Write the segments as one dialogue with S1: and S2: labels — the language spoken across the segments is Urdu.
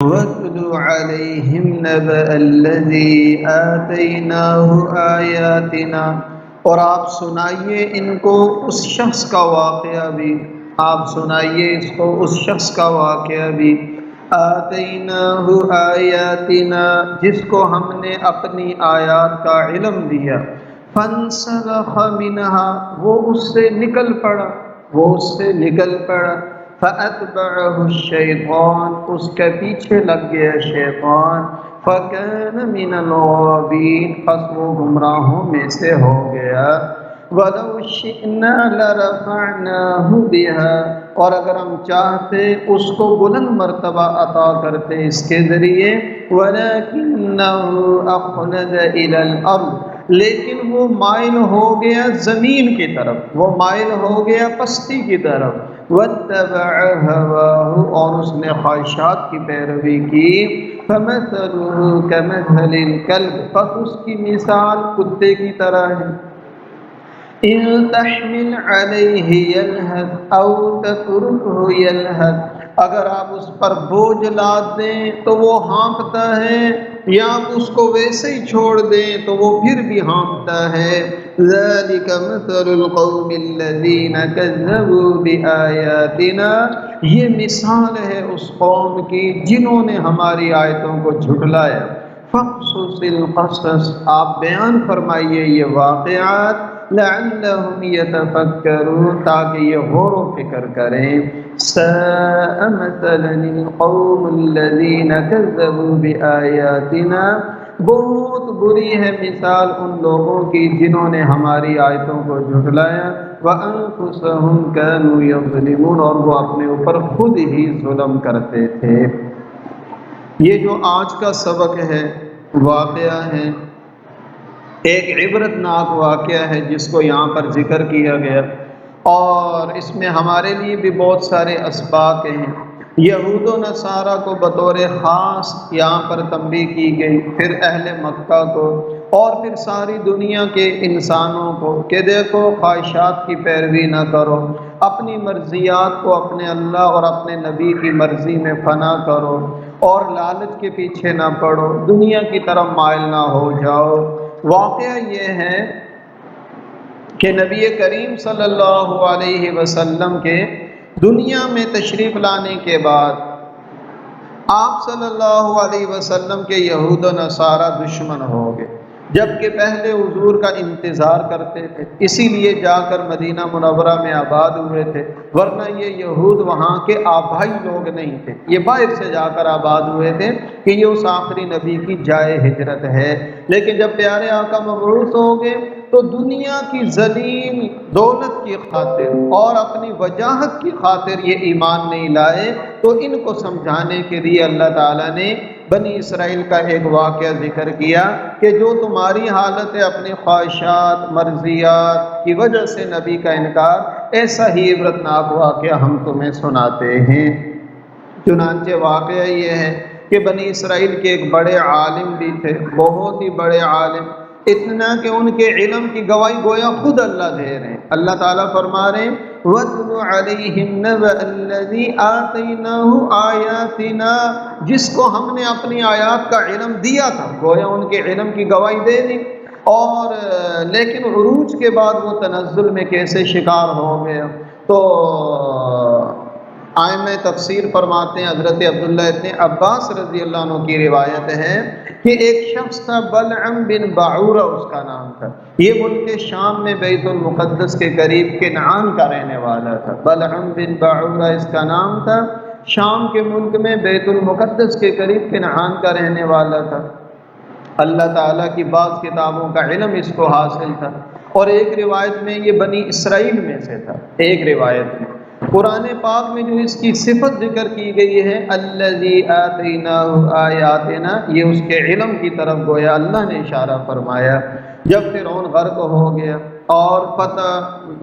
S1: وَاتْلُ عَلَيْهِمْ نَبَأَ الَّذِي آتَيْنَاهُ آيَاتِنَا، اور آپ سنائیے ان کو اس شخص کا واقعہ بھی، آپ سنائیے اس کو اس شخص کا واقعہ بھی، آتَيْنَاهُ آيَاتِنَا، جس کو ہم نے اپنی آیات کا علم دیا، فَانْسَلَخَ مِنْهَا، وہ اس سے نکل پڑا، وہ اس سے نکل پڑا، فَأَتْبَعَهُ الشَّيْطَانُ، اس کے پیچھے لگ گیا شیطان، فَكَانَ مِنَ الْغَاوِينَ، پس وہ گمراہوں میں سے ہو گیا، وَلَوْ شِئْنَا لَرَفَعْنَاهُ بِهَا، اور اگر ہم چاہتے اس کو بلند مرتبہ عطا کرتے اس کے ذریعے، وَلَكِنَّهُ أَخْلَدَ إِلَى الْأَرْضِ، لیکن وہ مائل ہو گیا زمین کی طرف، وہ مائل ہو گیا پستی کی طرف، وَاتَّبَعَ هَوَاهُ، اور اس نے خواہشات کی پیروی کی، فَمَثَلُهُ كَمَثَلِ الْكَلْبِ، پس اس کی مثال کتے کی طرح ہے، إِن تَحْمِلْ عَلَيْهِ يَلْهَثْ أَوْ تَتْرُكْهُ يَلْهَث، اگر آپ اس پر بوجھ لاد دیں تو وہ ہانپتا ہے، یا آپ اس کو ویسے ہی چھوڑ دیں تو وہ پھر بھی ہانپتا ہے، ذَلِكَ مَثَلُ الْقَوْمِ الَّذِينَ كَذَّبُوا بِآيَاتِنَا، یہ مثال ہے اس قوم کی جنہوں نے ہماری آیتوں کو جھٹلایا، فَاقْصُصِ الْقَصَصَ، آپ بیان فرمائیے یہ واقعات، لَعَلَّهُمْ يَتَفَكَّرُونَ، تاکہ یہ غور و فکر کریں، سَاءَ مَثَلًا الْقَوْمُ الَّذِينَ كَذَّبُوا بِآيَاتِنَا، بہت بری ہے مثال ان لوگوں کی جنہوں نے ہماری آیتوں کو جھٹلایا، وَأَنفُسَهُمْ كَانُوا يَظْلِمُونَ، اور وہ اپنے اوپر خود ہی ظلم کرتے تھے۔ یہ جو آج کا سبق ہے، واقعہ ہے، ایک عبرت ناک واقعہ ہے جس کو یہاں پر ذکر کیا گیا، اور اس میں ہمارے لیے بھی بہت سارے اسباق ہیں۔ یہود و نصارہ کو بطور خاص یہاں پر تنبیہ کی گئی، پھر اہل مکہ کو، اور پھر ساری دنیا کے انسانوں کو کہ دیکھو خواہشات کی پیروی نہ کرو، اپنی مرضیات کو اپنے اللہ اور اپنے نبی کی مرضی میں فنا کرو، اور لالچ کے پیچھے نہ پڑو، دنیا کی طرف مائل نہ ہو جاؤ۔ واقعہ یہ ہے کہ نبی کریم صلی اللہ علیہ وسلم کے دنیا میں تشریف لانے کے بعد آپ صلی اللہ علیہ وسلم کے یہود و نصارہ دشمن ہو گئے، جبکہ پہلے حضور کا انتظار کرتے تھے، اسی لیے جا کر مدینہ منورہ میں آباد ہوئے تھے، ورنہ یہ یہود وہاں کے آبائی لوگ نہیں تھے، یہ باہر سے جا کر آباد ہوئے تھے کہ یہ اس آخری نبی کی جائے ہجرت ہے۔ لیکن جب پیارے آقا مبعوث ہو گئے تو دنیا کی ذلیل دولت کی خاطر اور اپنی وجاہت کی خاطر یہ ایمان نہیں لائے، تو ان کو سمجھانے کے لیے اللہ تعالیٰ نے بنی اسرائیل کا ایک واقعہ ذکر کیا کہ جو تمہاری حالت ہے اپنی خواہشات مرضیات کی وجہ سے نبی کا انکار، ایسا ہی عبرتناک واقعہ ہم تمہیں سناتے ہیں۔ چنانچہ واقعہ یہ ہے کہ بنی اسرائیل کے ایک بڑے عالم بھی تھے، بہت ہی بڑے عالم، اتنا کہ ان کے علم کی گواہی گویا خود اللہ دے رہے ہیں۔ اللہ تعالیٰ فرما رہے ہیں وَاتْلُ عَلَيْهِمْ نَبَأَ الَّذِي آتَيْنَاهُ آيَاتِنَا، جس کو ہم نے اپنی آیات کا علم دیا تھا، گویا ان کے علم کی گواہی دے دی، اور لیکن عروج کے بعد وہ تنزل میں کیسے شکار ہو گیا۔ تو آئمہ تفسیر فرماتے ہیں، حضرت عبداللہ ابن عباس رضی اللہ عنہ کی روایت ہے کہ ایک شخص تھا بلعم بن باعورہ اس کا نام تھا، یہ ملک شام میں بیت المقدس کے قریب کنعان کا رہنے والا تھا، بلعم بن باعورہ اس کا نام تھا، شام کے ملک میں بیت المقدس کے قریب کنعان کا رہنے والا تھا۔ اللہ تعالیٰ کی بعض کتابوں کا علم اس کو حاصل تھا، اور ایک روایت میں یہ بنی اسرائیل میں سے تھا، ایک روایت میں قرآن پاک میں جو اس کی صفت ذکر کی گئی ہے الذی آتیناہ آیاتنا، یہ اس کے علم کی طرف گویا اللہ نے اشارہ فرمایا۔ جب فرعون غرق ہو گیا اور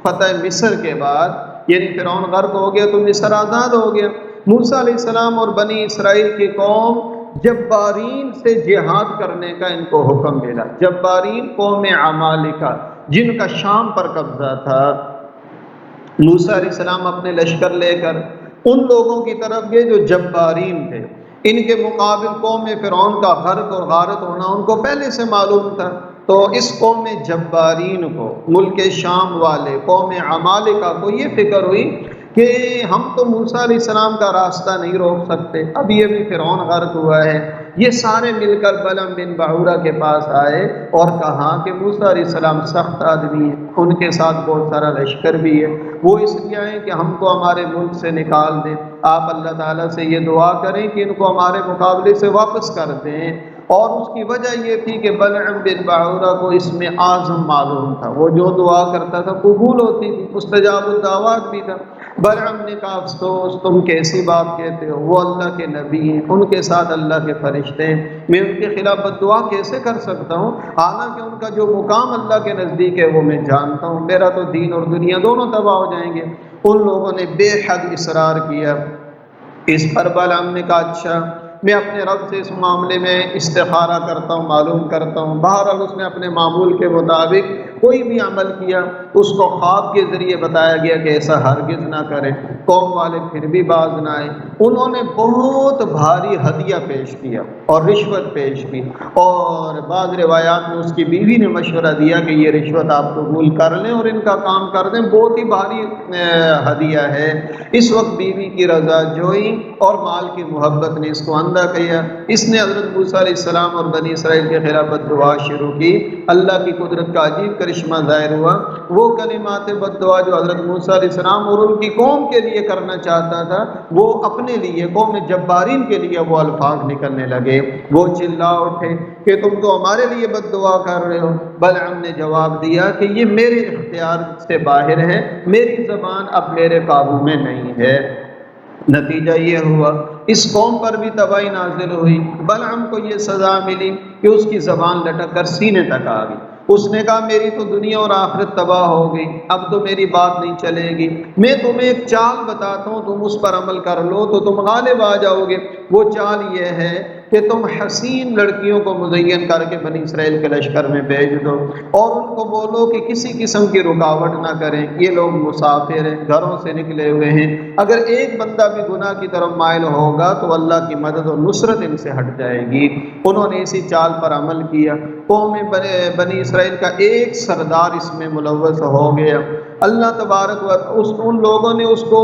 S1: فتح مصر کے بعد یعنی فرعون غرق ہو گیا تو مصر آزاد ہو گیا، موسیٰ علیہ السلام اور بنی اسرائیل کی قوم جبارین سے جہاد کرنے کا ان کو حکم ملا۔ جبارین قوم عمالقہ جن کا شام پر قبضہ تھا، موسیٰ علیہ السلام اپنے لشکر لے کر ان لوگوں کی طرف گئے جو جبارین تھے، ان کے مقابل قوم فرعون کا غرق اور غارت ہونا ان کو پہلے سے معلوم تھا۔ تو اس قوم جبارین کو، ملک شام والے قوم عمالقہ کو یہ فکر ہوئی کہ ہم تو موسیٰ علیہ السلام کا راستہ نہیں روک سکتے، اب یہ بھی فرعون غرق ہوا ہے۔ یہ سارے مل کر بلعم بن بعورہ کے پاس آئے اور کہا کہ موسیٰ علیہ السلام سخت آدمی ہیں، ان کے ساتھ بہت سارا لشکر بھی ہے، وہ اس لیے آئے کہ ہم کو ہمارے ملک سے نکال دیں، آپ اللہ تعالیٰ سے یہ دعا کریں کہ ان کو ہمارے مقابلے سے واپس کر دیں۔ اور اس کی وجہ یہ تھی کہ بلعم بن بعورہ کو اس میں اعظم معلوم تھا، وہ جو دعا کرتا تھا قبول ہوتی تھی، مستجاب الدعوات بھی تھا۔ بلعم نے کہا افسوس، تم کیسی بات کہتے ہو، وہ اللہ کے نبی ہیں، ان کے ساتھ اللہ کے فرشتے ہیں، میں ان کے خلاف بد دعا کیسے کر سکتا ہوں، حالانکہ ان کا جو مقام اللہ کے نزدیک ہے وہ میں جانتا ہوں، میرا تو دین اور دنیا دونوں تباہ ہو جائیں گے۔ ان لوگوں نے بے حد اصرار کیا اس پر۔ بلعم نے کہا اچھا، میں اپنے رب سے اس معاملے میں استخارہ کرتا ہوں، معلوم کرتا ہوں۔ بہرحال اس نے اپنے معمول کے مطابق کوئی بھی عمل کیا، اس کو خواب کے ذریعے بتایا گیا کہ ایسا ہرگز نہ کرے۔ قوم والے پھر بھی باز نہ آئے، انہوں نے بہت بھاری ہدیہ پیش کیا اور رشوت پیش کی، اور بعض روایات میں اس کی بیوی نے مشورہ دیا کہ یہ رشوت آپ قبول کر لیں اور ان کا کام کر دیں، بہت ہی بھاری ہدیہ ہے۔ اس وقت بیوی کی رضا جوئی اور مال کی محبت نے اس کو اندھا کیا، اس نے حضرت موسیٰ علیہ السلام اور بنی اسرائیل کے خلاف بد دعا شروع کی۔ اللہ کی قدرت کا عجیب کرشمہ ظاہر ہوا، وہ کلمات بد دعا جو حضرت موسیٰ علیہ السلام اور ان کی قوم کے لیے کرنا چاہتا تھا، وہ اپنے لیے، قوم جبارین کے لیے وہ الفاظ نکلنے لگے۔ وہ چلا اٹھے کہ تم تو ہمارے لیے بد دعا کر رہے ہو۔ بلعم نے جواب دیا کہ یہ میرے اختیار سے باہر ہے، میری زبان اب میرے قابو میں نہیں ہے۔ نتیجہ یہ ہوا اس قوم پر بھی تباہی نازل ہوئی۔ بلعم کو یہ سزا ملی کہ اس کی زبان لٹک کر سینے تک آ گئی۔ اس نے کہا میری تو دنیا اور آخرت تباہ ہو گئی، اب تو میری بات نہیں چلے گی، میں تمہیں ایک چال بتاتا ہوں، تم اس پر عمل کر لو تو تم غالب آ جاؤ گے۔ وہ چال یہ ہے کہ تم حسین لڑکیوں کو مزین کر کے بنی اسرائیل کے لشکر میں بھیج دو اور ان کو بولو کہ کسی قسم کی رکاوٹ نہ کریں، یہ لوگ مسافر ہیں، گھروں سے نکلے ہوئے ہیں، اگر ایک بندہ بھی گناہ کی طرف مائل ہوگا تو اللہ کی مدد اور نصرت ان سے ہٹ جائے گی۔ انہوں نے اسی چال پر عمل کیا۔ قوم بنی اسرائیل کا ایک سردار اس میں ملوث ہو گیا۔ اللہ تبارک و ان لوگوں نے اس کو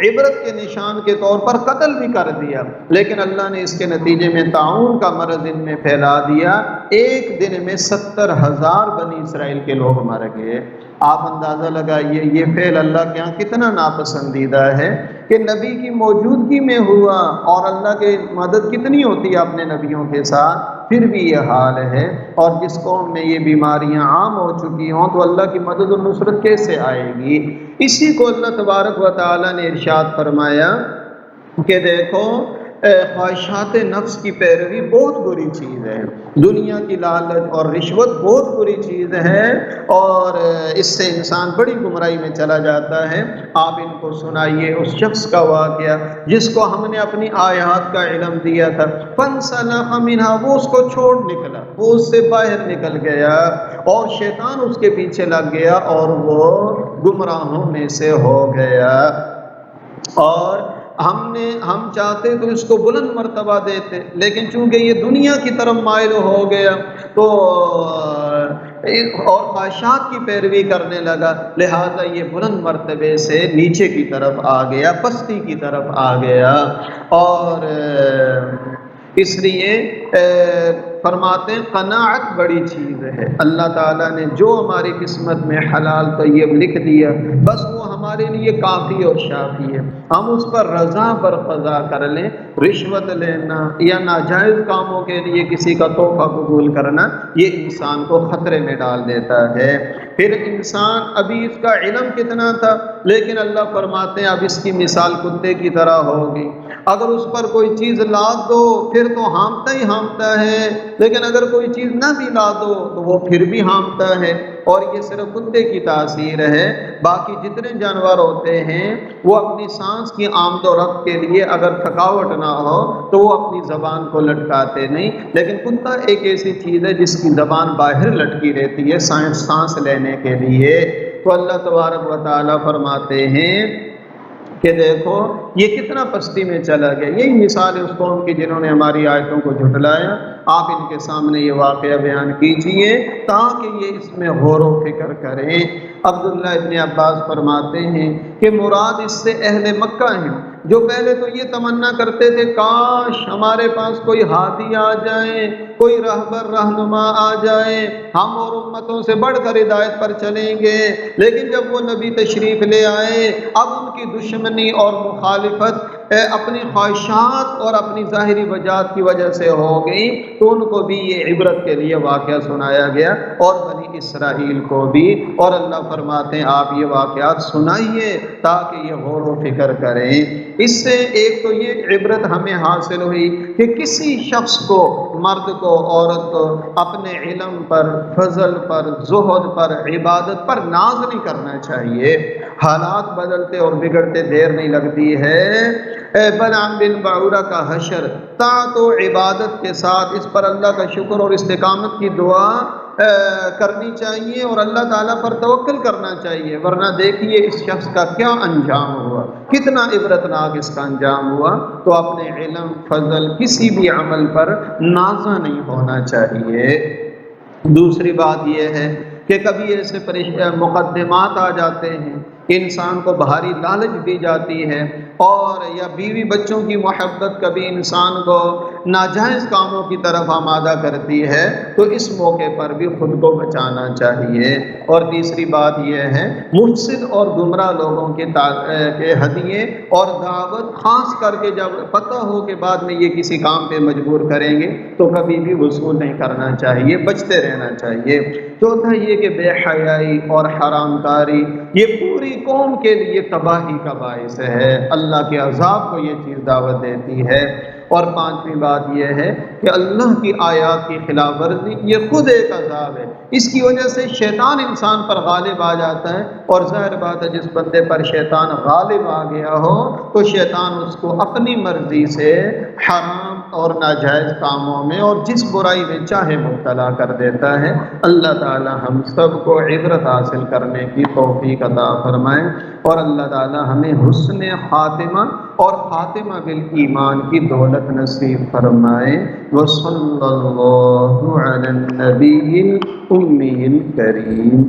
S1: عبرت کے نشان کے طور پر قتل بھی کر دیا، لیکن اللہ نے اس کے نتیجے میں طاعون کا مرض ان میں پھیلا دیا، ایک دن میں 70,000 بنی اسرائیل کے لوگ مر گئے۔ آپ اندازہ لگائیے یہ فعل اللہ کے ہاں کتنا ناپسندیدہ ہے کہ نبی کی موجودگی میں ہوا، اور اللہ کی مدد کتنی ہوتی ہے اپنے نبیوں کے ساتھ، پھر بھی یہ حال ہے۔ اور جس قوم میں یہ بیماریاں عام ہو چکی ہوں تو اللہ کی مدد و نصرت کیسے آئے گی؟ اسی کو اللہ تبارک و تعالی نے ارشاد فرمایا کہ دیکھو خواہشات نفس کی پیروی بہت بری چیز ہے، دنیا کی لالچ اور رشوت بہت بری چیز ہے، اور اس سے انسان بڑی گمراہی میں چلا جاتا ہے۔ آپ ان کو سنائیے اس شخص کا واقعہ جس کو ہم نے اپنی آیات کا علم دیا تھا، فانسلخ منها، وہ اس کو چھوڑ نکلا، وہ اس سے باہر نکل گیا اور شیطان اس کے پیچھے لگ گیا اور وہ گمراہوں میں سے ہو گیا۔ اور ہم چاہتے تو اس کو بلند مرتبہ دیتے، لیکن چونکہ یہ دنیا کی طرف مائل ہو گیا تو اور خواہشات کی پیروی کرنے لگا، لہذا یہ بلند مرتبے سے نیچے کی طرف آ گیا، پستی کی طرف آ گیا۔ اور اس لیے فرماتے ہیں قناعت بڑی چیز ہے۔ اللہ تعالیٰ نے جو ہماری قسمت میں حلال طیب لکھ دیا بس وہ ہمارے لیے کافی اور شافی ہے، ہم اس پر رضا برقضا کر لیں۔ رشوت لینا یا ناجائز کاموں کے لیے کسی کا تحفہ قبول کرنا یہ انسان کو خطرے میں ڈال دیتا ہے۔ پھر انسان ابھی اس کا علم کتنا تھا، لیکن اللہ فرماتے ہیں اب اس کی مثال کتے کی طرح ہوگی، اگر اس پر کوئی چیز لاد دو پھر تو ہانپتا ہی ہانپتا ہے، لیکن اگر کوئی چیز نہ بھی لا دو تو وہ پھر بھی ہانپتا ہے۔ اور یہ صرف کتے کی تاثیر ہے، باقی جتنے جانور ہوتے ہیں وہ اپنی سانس کی آمد و رفت کے لیے اگر تھکاوٹ نہ ہو تو وہ اپنی زبان کو لٹکاتے نہیں، لیکن کتا ایک ایسی چیز ہے جس کی زبان باہر لٹکی رہتی ہے سانس لینے کے لیے۔ تو اللہ تبارک و تعالیٰ فرماتے ہیں کہ دیکھو یہ کتنا پستی میں چلا گیا۔ یہی مثال ہے اس قوم کی جنہوں نے ہماری آیتوں کو جھٹلایا۔ آپ ان کے سامنے یہ واقعہ بیان کیجئے تاکہ یہ اس میں غور و فکر کریں۔ عبداللہ ابن عباس فرماتے ہیں کہ مراد اس سے اہل مکہ ہیں، جو پہلے تو یہ تمنا کرتے تھے کاش ہمارے پاس کوئی ہادی آ جائے، کوئی رہبر رہنما آ جائے، ہم اور امتوں سے بڑھ کر ہدایت پر چلیں گے۔ لیکن جب وہ نبی تشریف لے آئے، اب ان کی دشمنی اور مخالفت اپنی خواہشات اور اپنی ظاہری وجہات کی وجہ سے ہو گئی، تو ان کو بھی یہ عبرت کے لیے واقعہ سنایا گیا اور بنی اسرائیل کو بھی۔ اور اللہ فرماتے ہیں آپ یہ واقعات سنائیے تاکہ یہ غور و فکر کریں۔ اس سے ایک تو یہ عبرت ہمیں حاصل ہوئی کہ کسی شخص کو، مرد کو، عورت کو، اپنے علم پر، فضل پر، زہد پر، عبادت پر ناز نہیں کرنا چاہیے۔ حالات بدلتے اور بگڑتے دیر نہیں لگتی ہے۔ بلعام بن بعورہ کا حشر، طاعت و عبادت کے ساتھ اس پر اللہ کا شکر اور استقامت کی دعا کرنی چاہیے اور اللہ تعالیٰ پر توکل کرنا چاہیے، ورنہ دیکھیے اس شخص کا کیا انجام ہوا، کتنا عبرتناک اس کا انجام ہوا۔ تو اپنے علم، فضل، کسی بھی عمل پر نازا نہیں ہونا چاہیے۔ دوسری بات یہ ہے کہ کبھی ایسے مقدمات آ جاتے ہیں کہ انسان کو بھاری لالچ دی جاتی ہے، اور یا بیوی بچوں کی محبت کبھی انسان کو ناجائز کاموں کی طرف آمادہ کرتی ہے، تو اس موقع پر بھی خود کو بچانا چاہیے۔ اور تیسری بات یہ ہے مفسد اور گمراہ لوگوں کے ہدیے اور دعوت، خاص کر کے جب پتہ ہو کہ بعد میں یہ کسی کام پہ مجبور کریں گے، تو کبھی بھی وصول نہیں کرنا چاہیے، بچتے رہنا چاہیے۔ چوتھا یہ کہ بے حیائی اور حرام کاری یہ پوری قوم کے لیے تباہی کا باعث ہے، اللہ کے عذاب کو یہ چیز دعوت دیتی ہے۔ اور پانچویں بات یہ ہے کہ اللہ کی آیات کی خلاف ورزی یہ خود ایک عذاب ہے، اس کی وجہ سے شیطان انسان پر غالب آ جاتا ہے، اور ظاہر بات ہے جس بندے پر شیطان غالب آ گیا ہو تو شیطان اس کو اپنی مرضی سے حرام اور ناجائز کاموں میں اور جس برائی میں چاہے مبتلا کر دیتا ہے۔ اللہ تعالی ہم سب کو عبرت حاصل کرنے کی توفیق عطا فرمائے، اور اللہ تعالی ہمیں حسن خاتمہ اور خاتمہ بالایمان کی دولت نصیب فرمائے۔ وصلی اللہ علی النبی الأمی الکریم۔